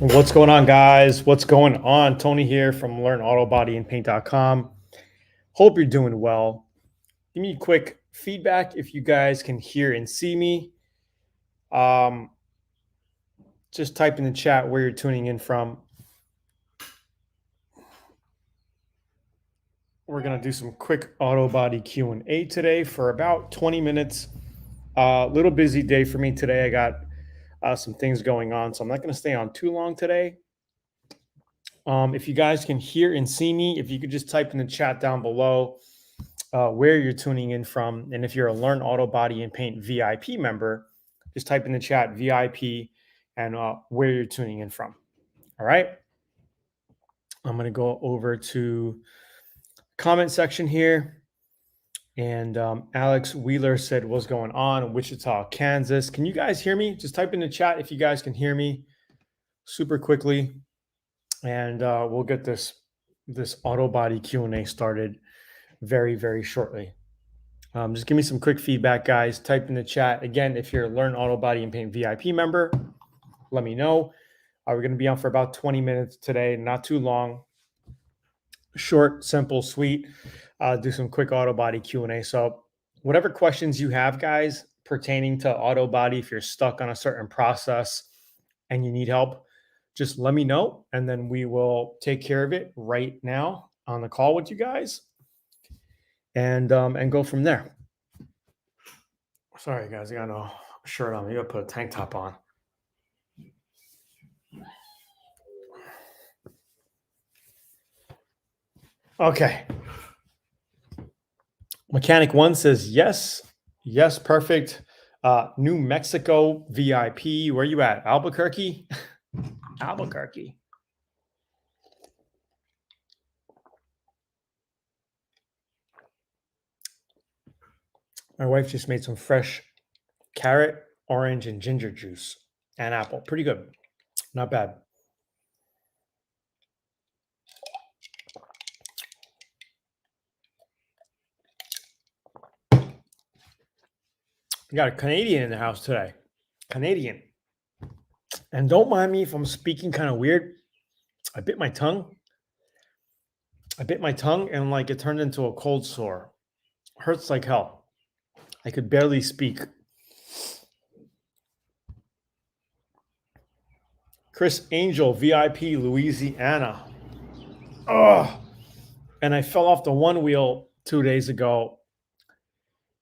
What's going on, guys? What's going on? Tony here from Learn Autobody and Paint.com. Hope you're doing well. Give me a quick feedback if you guys can hear and see me. Um, just type in the chat where you're tuning in from. We're gonna do some quick Autobody Q&A today for about 20 minutes. Little busy day for me today. I got some things going on, so I'm not gonna stay on too long today. If you guys can hear and see me, if you could just type in the chat down below where you're tuning in from. And if you're a Learn Auto Body and Paint VIP member, just type in the chat VIP and where you're tuning in from. All right. I'm going to go over to comment section here. And Alex Wheeler said, what's going on? Wichita, Kansas. Can you guys hear me? Just type in the chat if you guys can hear me super quickly. And we'll get this auto body Q&A started very, very shortly. Just give me some quick feedback, guys. Type in the chat. Again, if you're a Learn Auto Body and Paint VIP member, let me know. We're going to be on for about 20 minutes today, not too long. Short, simple, sweet. Do some quick auto body Q&A. So whatever questions you have, guys, pertaining to auto body, if you're stuck on a certain process and you need help, just let me know, and then we will take care of it right now on the call with you guys, and go from there. Sorry, guys, I got no shirt on. Maybe I'll put a tank top on. Okay. Mechanic One says yes. Yes, perfect. New Mexico VIP. Where you at? Albuquerque? Albuquerque. My wife just made some fresh carrot, orange, and ginger juice and apple. Pretty good. Not bad. We got a Canadian in the house today. Canadian. And don't mind me if I'm speaking kind of weird. I bit my tongue. And like it turned into a cold sore. Hurts like hell. I could barely speak. Chris Angel, VIP, Louisiana. Oh, and I fell off the one wheel 2 days ago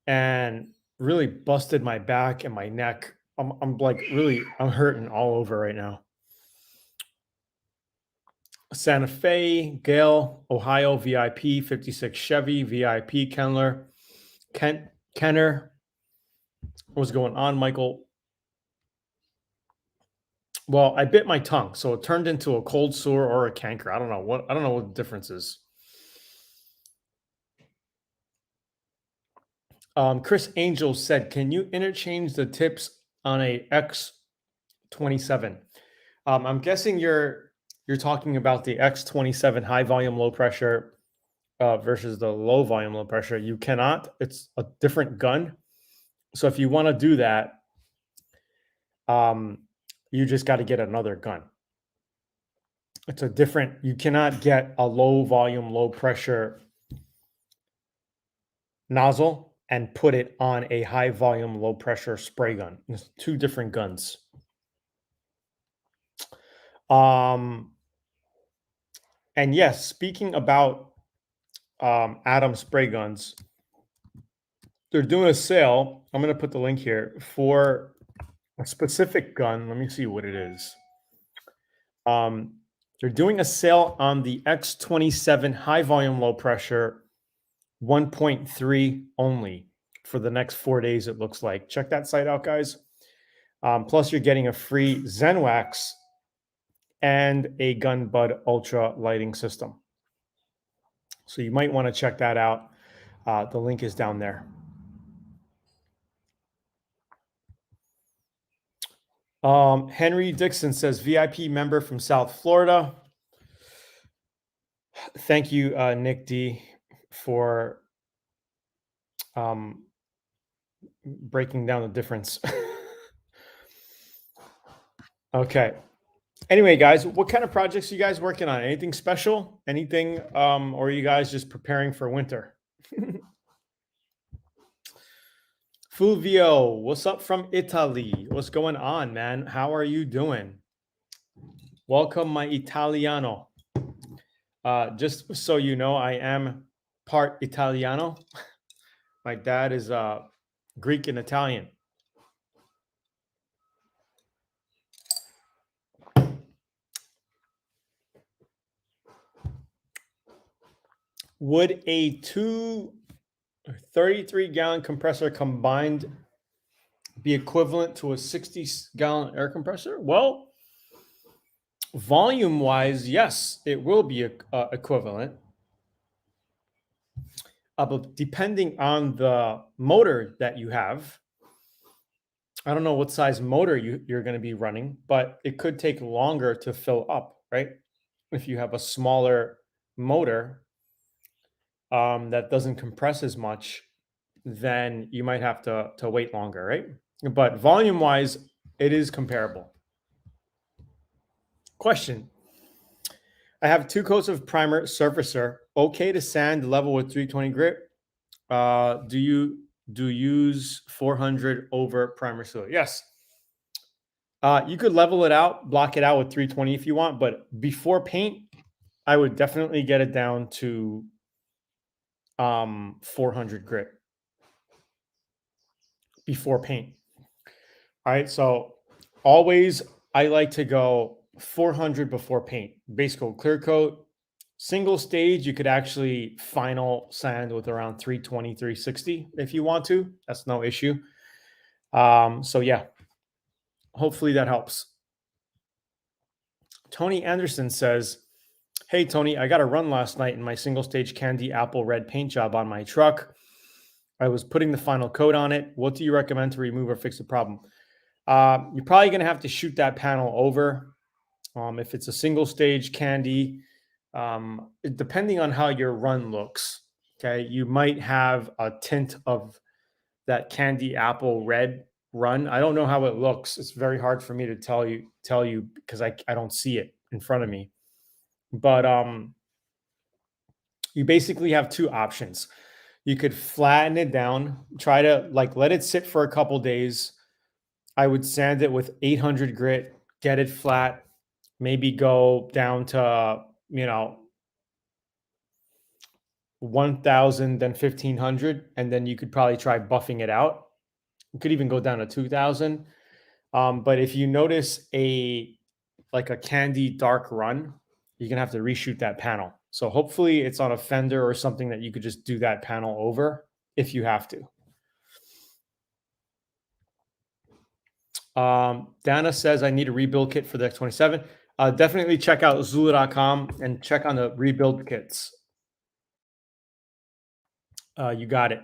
and really busted my back and my neck. I'm like I'm hurting all over right now. Santa Fe, Gale, Ohio, VIP, 56 Chevy, VIP, Kenner. What's going on, Michael? Well, I bit my tongue, so it turned into a cold sore or a canker. I don't know what the difference is. Chris Angel said, "Can you interchange the tips on a X27?" I'm guessing you're talking about the X27 high volume, low pressure versus the low volume, low pressure. You cannot. It's a different gun. So if you want to do that, you just got to get another gun. It's a different. You cannot get a low volume, low pressure nozzle and put it on a high volume, low pressure spray gun. It's two different guns. And yes, speaking about ATOM spray guns, they're doing a sale. I'm going to put the link here for a specific gun. Let me see what it is. They're doing a sale on the X27 high volume, low pressure 1.3 only for the next 4 days, it looks like. Check that site out, guys. Plus, you're getting a free Zen Wax and a Gun Bud Ultra lighting system. So you might want to check that out. The link is down there. Henry Dixon says, VIP member from South Florida. Thank you, Nick D, for breaking down the difference. Okay. Anyway, guys, what kind of projects are you guys working on? Anything special? Anything, or are you guys just preparing for winter? Fulvio, what's up from Italy? What's going on, man? How are you doing? Welcome, my Italiano. Just so you know, I am part Italiano. My dad is Greek and Italian. Would a 33-gallon compressor combined be equivalent to a 60-gallon air compressor? Well, volume wise, yes, it will be equivalent. But depending on the motor that you have, I don't know what size motor you're going to be running, but it could take longer to fill up, right? If you have a smaller motor that doesn't compress as much, then you might have to wait longer, right? But volume wise, it is comparable. Question. I have 2 coats of primer surfacer. Okay to sand level with 320 grit. Do you use 400 over primer sealer? Yes. You could level it out, block it out with 320 if you want, but before paint, I would definitely get it down to 400 grit before paint. All right, so always I like to go 400 before paint. Base coat, clear coat, single stage. You could actually final sand with around 320, 360 if you want to. That's no issue. So yeah, hopefully that helps. Tony Anderson says, "Hey Tony, I got a run last night in my single stage candy apple red paint job on my truck. I was putting the final coat on it. What do you recommend to remove or fix the problem?" You're probably going to have to shoot that panel over. If it's a single stage candy, depending on how your run looks, okay, you might have a tint of that candy apple red run. I don't know how it looks. It's very hard for me to tell you because I don't see it in front of me. But you basically have 2 options. You could flatten it down, try to let it sit for a couple days. I would sand it with 800 grit, get it flat, maybe go down to, 1000, then 1500, and then you could probably try buffing it out. You could even go down to 2000. But if you notice a candy dark run, you're gonna have to reshoot that panel. So hopefully it's on a fender or something that you could just do that panel over if you have to. Dana says, I need a rebuild kit for the X27. Definitely check out Zula.com and check on the rebuild kits. You got it.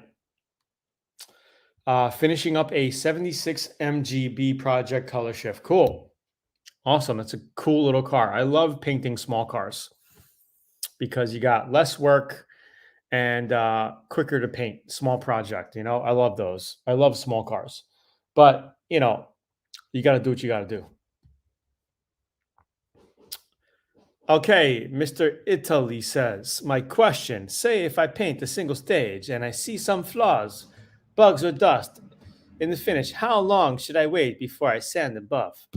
Finishing up a 76 MGB project color shift. Cool. Awesome. That's a cool little car. I love painting small cars because you got less work and quicker to paint. Small project, I love those. I love small cars. But, you got to do what you got to do. Okay, Mr. Italy says, my question, say if I paint a single stage and I see some flaws, bugs or dust in the finish, how long should I wait before I sand and buff?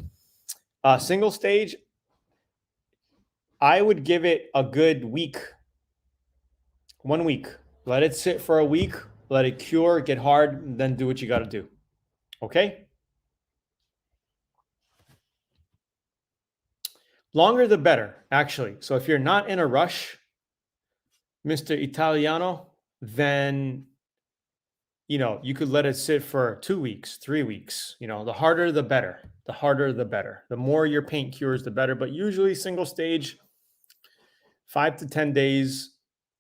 Single stage, I would give it a good week. 1 week. Let it sit for a week, let it cure, get hard, and then do what you got to do. Okay? Longer the better, actually. So if you're not in a rush, Mr. Italiano, then you could let it sit for 2 weeks, 3 weeks. The harder the better. The harder the better. The more your paint cures, the better. But usually single stage, 5 to 10 days,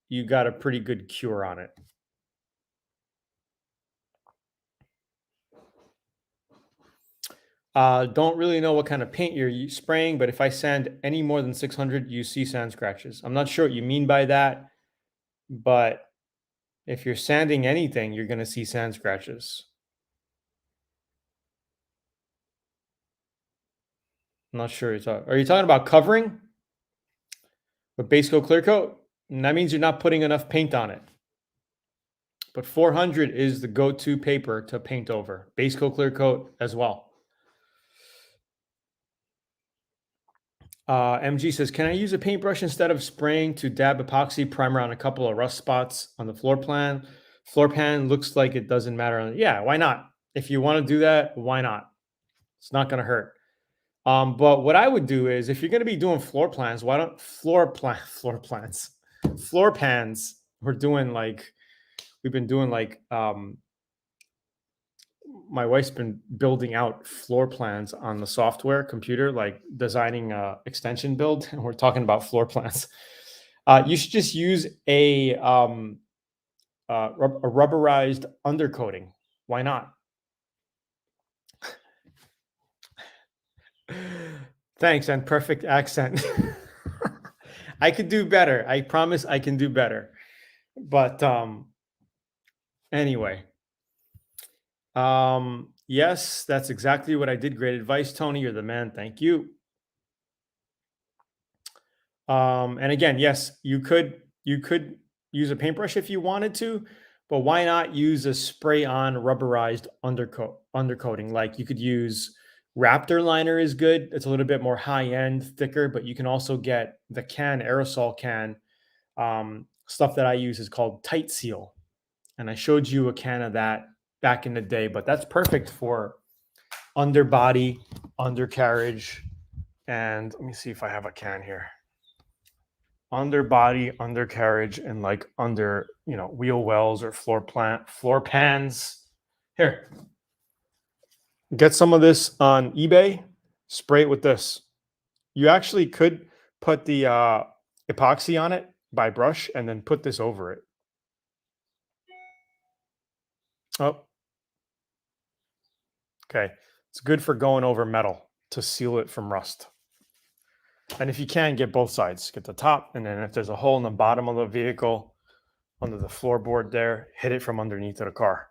you got a pretty good cure on it. Don't really know what kind of paint you're spraying, but if I sand any more than 600, you see sand scratches. I'm not sure what you mean by that, but if you're sanding anything, you're going to see sand scratches. I'm not sure. Are you talking about covering with base coat, clear coat? And that means you're not putting enough paint on it. But 400 is the go-to paper to paint over. Base coat, clear coat as well. MG says, can I use a paintbrush instead of spraying to dab epoxy primer on a couple of rust spots on the floor plan? Floor pan looks like it doesn't matter. Yeah, why not? If you want to do that, why not? It's not going to hurt. But what I would do is if you're going to be doing floor plans, why don't floor pans? We've been doing like my wife's been building out floor plans on the software computer, like designing a extension build, and we're talking about floor plans. You should just use a rubberized undercoating. Why not? Thanks, and perfect accent. I could do better. I promise I can do better. But anyway. Yes, that's exactly what I did. Great advice, Tony. You're the man. Thank you. And again, yes, you could use a paintbrush if you wanted to, but why not use a spray-on rubberized undercoating? Like you could use Raptor liner is good. It's a little bit more high-end, thicker, but you can also get the can, aerosol can. Stuff that I use is called Tight Seal. And I showed you a can of that back in the day, but that's perfect for underbody, undercarriage, and let me see if I have a can here. Underbody, undercarriage, and like under, wheel wells or floor pans. Here, get some of this on eBay, spray it with this. You actually could put the epoxy on it by brush and then put this over it. Oh, okay. It's good for going over metal to seal it from rust. And if you can, get both sides. Get the top, and then if there's a hole in the bottom of the vehicle, under the floorboard there, hit it from underneath of the car.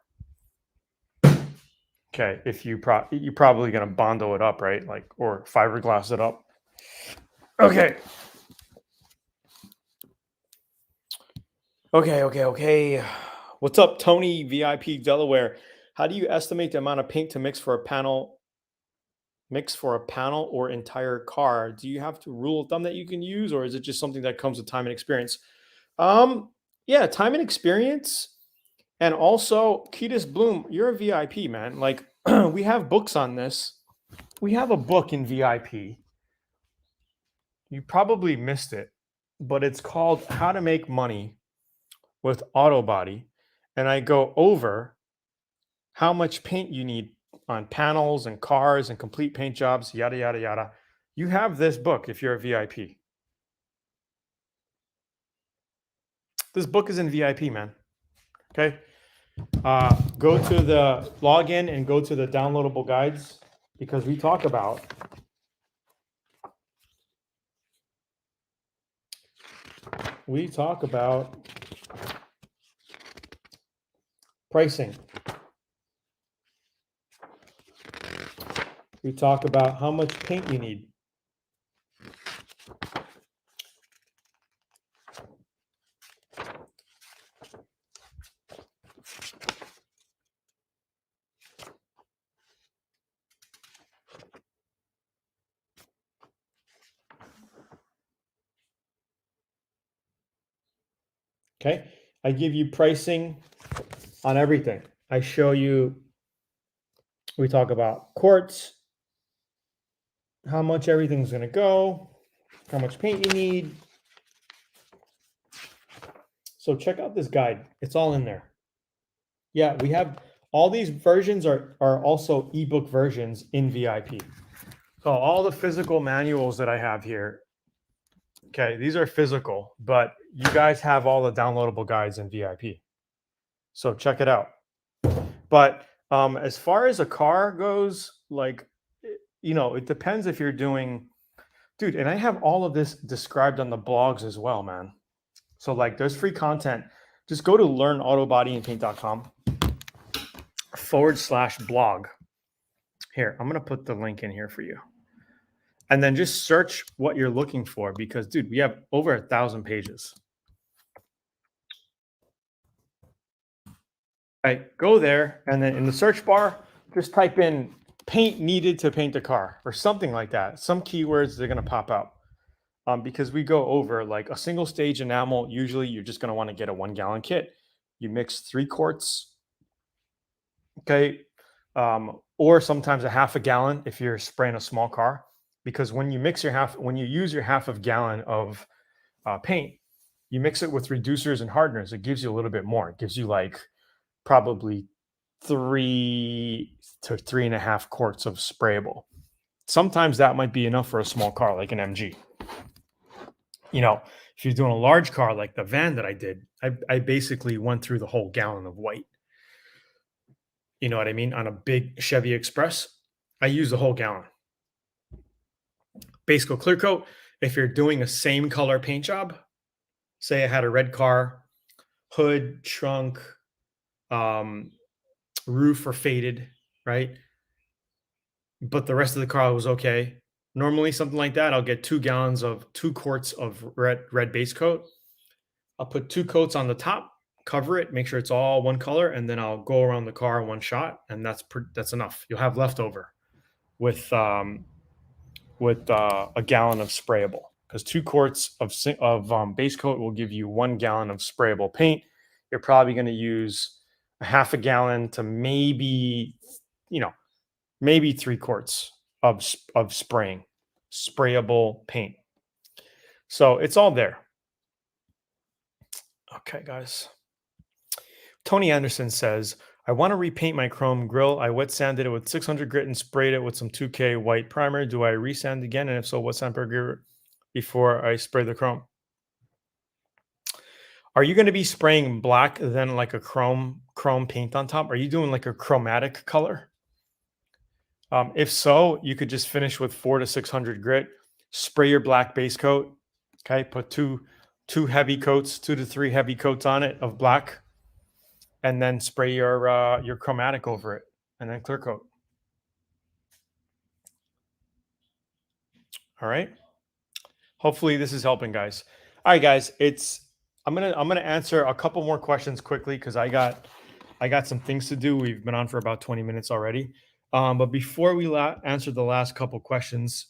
Okay, if you're probably going to Bondo it up, right? Or fiberglass it up. Okay. Okay. What's up, Tony, VIP Delaware? How do you estimate the amount of paint to mix for a panel or entire car? Do you have a rule of thumb that you can use, or is it just something that comes with time and experience? Yeah, time and experience. And also, Ketis Bloom, you're a VIP, man. Like, we have books on this. We have a book in VIP. You probably missed it, but it's called How to Make Money with Autobody. And I go over how much paint you need on panels and cars and complete paint jobs, yada, yada, yada. You have this book if you're a VIP. This book is in VIP, man. Okay. Go to the login and go to the downloadable guides, because we talk about pricing. We talk about how much paint you need. Okay, I give you pricing on everything. I show you, we talk about quarts, how much everything's going to go, how much paint you need. So check out this guide. It's all in there. Yeah, we have all these versions are also ebook versions in VIP. So all the physical manuals that I have here, okay, these are physical, but you guys have all the downloadable guides in VIP. So check it out. But as far as a car goes, like, it depends if you're doing, dude, and I have all of this described on the blogs as well, man. So like there's free content. Just go to learnautobodyandpaint.com/blog. Here, I'm going to put the link in here for you. and then just search what you're looking for because, dude, we have over 1,000 pages. Right, go there, and then in the search bar, just type in paint needed to paint a car or something like that. Some keywords they're going to pop up because we go over like a single stage enamel. Usually, you're just going to want to get a 1 gallon kit. You mix 3 quarts, okay, or sometimes a half a gallon if you're spraying a small car. Because when you use your half of gallon of paint, you mix it with reducers and hardeners. It gives you a little bit more. It gives you like probably 3 to 3.5 quarts of sprayable. Sometimes that might be enough for a small car like an MG. You know, if you're doing a large car like the van that I did, I basically went through the whole gallon of white. You know what I mean? On a big Chevy Express, I use the whole gallon. Base coat, clear coat. If you're doing a same color paint job, say I had a red car, hood, trunk, roof are faded, right? But the rest of the car was okay. Normally, something like that, I'll get 2 quarts of red base coat. I'll put 2 coats on the top, cover it, make sure it's all one color, and then I'll go around the car in one shot, and that's enough. You'll have leftover with a gallon of sprayable because 2 quarts of base coat will give you 1 gallon of sprayable paint. You're probably going to use a half a gallon to maybe 3 quarts of sprayable paint. So it's all there. Okay, guys. Tony Anderson says, I want to repaint my chrome grille. I wet sanded it with 600 grit and sprayed it with some 2K white primer. Do I resand again? And if so, what sandpaper before I spray the chrome? Are you going to be spraying black then like a chrome paint on top? Are you doing like a chromatic color? If so, you could just finish with 400 to 600 grit, spray your black base coat. Okay, put two heavy coats, 2 to 3 heavy coats on it of black, and then spray your chromatic over it, and then clear coat. All right. Hopefully this is helping, guys. All right, guys. I'm gonna answer a couple more questions quickly because I got some things to do. We've been on for about 20 minutes already. But before we answer the last couple questions,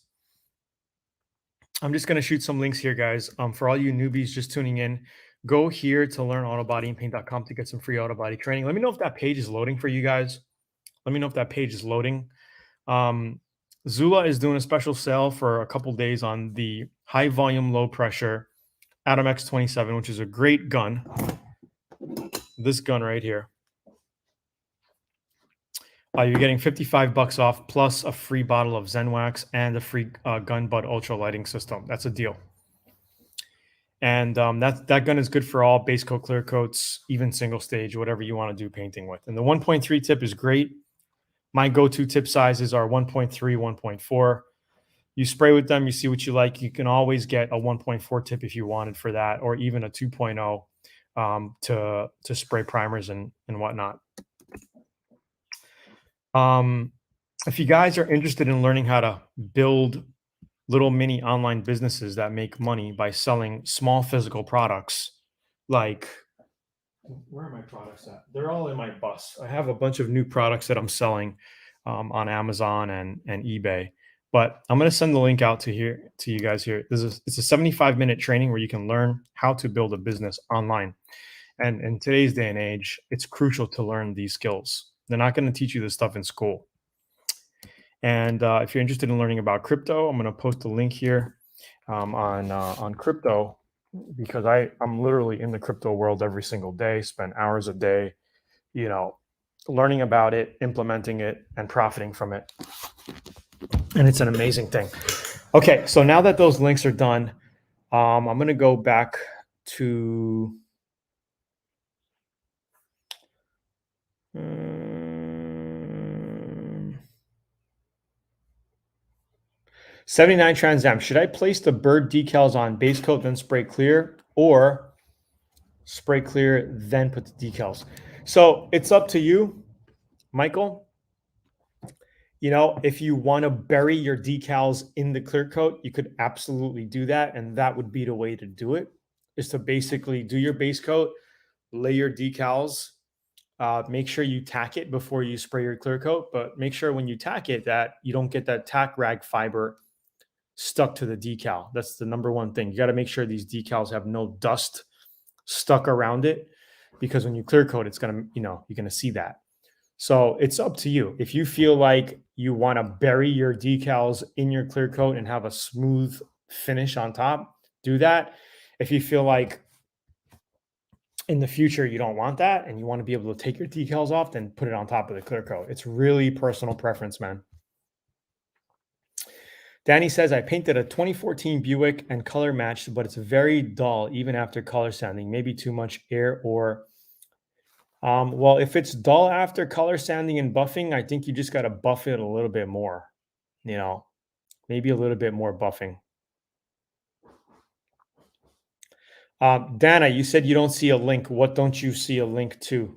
I'm just going to shoot some links here, guys. For all you newbies just tuning in, go here to learn autobodyandpaint.com to get some free Autobody training. Let me know if that page is loading for you guys. Let me know if that page is loading. Zula is doing a special sale for a couple days on the high volume, low pressure ATOM X27, which is a great gun. This gun right here. You're getting $55 off plus a free bottle of Zen Wax and a free Gun Bud Ultra lighting system. That's a deal. And that gun is good for all base coat, clear coats, even single stage, whatever you want to do painting with. And the 1.3 tip is great. My go-to tip sizes are 1.3, 1.4. You spray with them, you see what you like. You can always get a 1.4 tip if you wanted for that, or even a 2.0 to spray primers and whatnot. If you guys are interested in learning how to build little mini online businesses that make money by selling small physical products, like, where are my products at? They're all in my bus. I have a bunch of new products that I'm selling on Amazon and eBay, but I'm going to send the link out to you guys here. It's a 75-minute training where you can learn how to build a business online. And in today's day and age, it's crucial to learn these skills. They're not going to teach you this stuff in school. And if you're interested in learning about crypto, I'm going to post a link here on crypto because I'm literally in the crypto world every single day, spend hours a day, learning about it, implementing it, and profiting from it. And it's an amazing thing. Okay, so now that those links are done, I'm going to go back to 79 Trans Am. Should I place the bird decals on base coat, then spray clear, or spray clear, then put the decals? So it's up to you, Michael. if you want to bury your decals in the clear coat, you could absolutely do that. And that would be the way to do it, is to basically do your base coat, lay your decals, make sure you tack it before you spray your clear coat, but make sure when you tack it that you don't get that tack rag fiber stuck to the decal. That's the number one thing. You got to make sure these decals have no dust stuck around it, because when you clear coat, it's going to, you're going to see that. So it's up to you. If you feel like you want to bury your decals in your clear coat and have a smooth finish on top, do that. If you feel like in the future you don't want that and you want to be able to take your decals off, then put it on top of the clear coat. It's really personal preference, man. Danny says, I painted a 2014 Buick and color matched, but it's very dull even after color sanding. Maybe too much air or well, if it's dull after color sanding and buffing, I think you just got to buff it a little bit more, you know, maybe a little bit more buffing. Dana, you said you don't see a link. What don't you see a link to?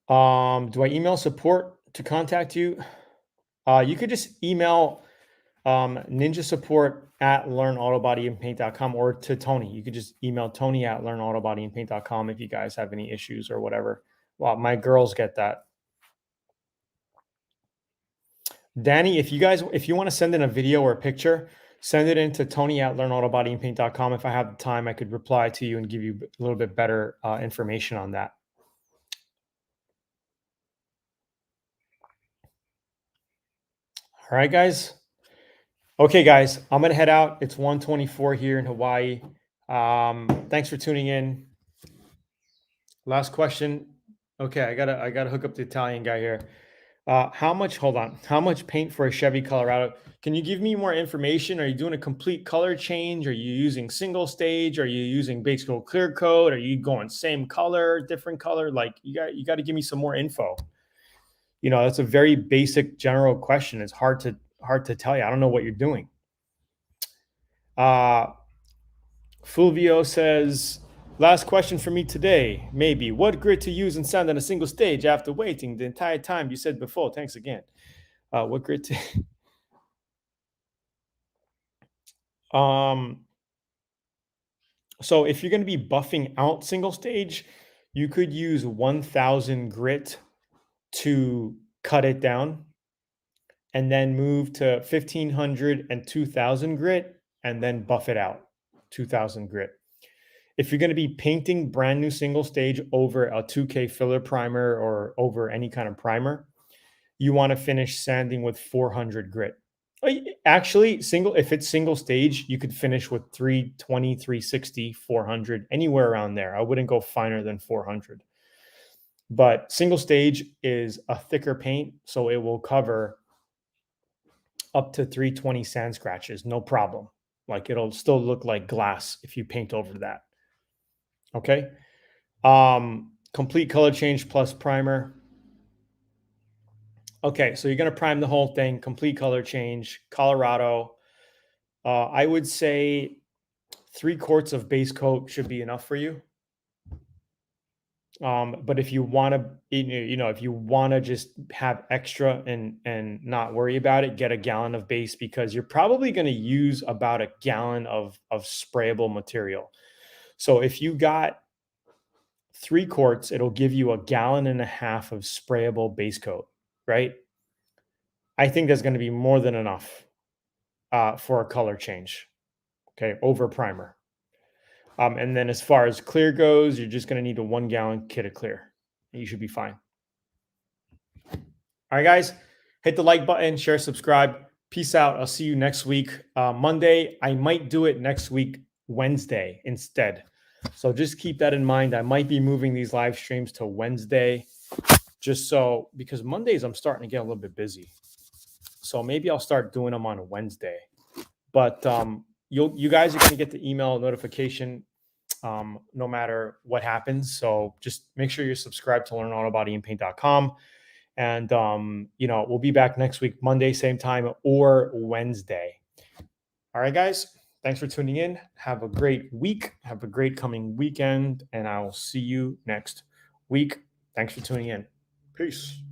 Do I email support to contact you? You could just email ninja support at learnautobodyandpaint.com, or to Tony. You could just email Tony at learnautobodyandpaint.com if you guys have any issues or whatever. Well, my girls get that. Danny, if you want to send in a video or a picture, send it in to Tony at learnautobodyandpaint.com. If I have the time, I could reply to you and give you a little bit better information on that. All right, guys. Okay, guys, I'm gonna head out. It's 1:24 here in Hawaii. Thanks for tuning in. Last question. Okay, I gotta hook up the Italian guy here. Hold on. How much paint for a Chevy Colorado? Can you give me more information? Are you doing a complete color change? Are you using single stage? Are you using base coat clear coat? Are you going same color, different color? Like you got to give me some more info. That's a very basic general question. It's hard to tell you. I don't know what you're doing. Fulvio says, last question for me today. Maybe. What grit to use and sand on a single stage after waiting the entire time you said before? Thanks again. What grit to... So if you're going to be buffing out single stage, you could use 1000 grit to cut it down, and then move to 1500 and 2000 grit, and then buff it out 2000 grit. If you're going to be painting brand new single stage over a 2K filler primer or over any kind of primer, you want to finish sanding with 400 grit. Actually, if it's single stage, you could finish with 320, 360, 400, anywhere around there. I wouldn't go finer than 400. But single stage is a thicker paint, so it will cover up to 320 sand scratches, no problem. Like it'll still look like glass if you paint over that. Okay. Complete color change plus primer. Okay, so you're going to prime the whole thing, complete color change, Colorado. I would say 3 quarts of base coat should be enough for you. But if you want to, if you want to just have extra and not worry about it, get a gallon of base, because you're probably going to use about a gallon of sprayable material. So if you got 3 quarts, it'll give you a gallon and a half of sprayable base coat, right? I think that's going to be more than enough for a color change, okay, over primer. And then as far as clear goes, you're just going to need a 1 gallon kit of clear. You should be fine. All right, guys, hit the like button, share, subscribe. Peace out. I'll see you next week. Monday, I might do it next week, Wednesday instead. So just keep that in mind. I might be moving these live streams to Wednesday, because Mondays I'm starting to get a little bit busy. So maybe I'll start doing them on a Wednesday. But you guys are going to get the email notification no matter what happens. So just make sure you're subscribed to learnautobodyandpaint.com. And, we'll be back next week, Monday, same time, or Wednesday. All right, guys. Thanks for tuning in. Have a great week. Have a great coming weekend. And I will see you next week. Thanks for tuning in. Peace.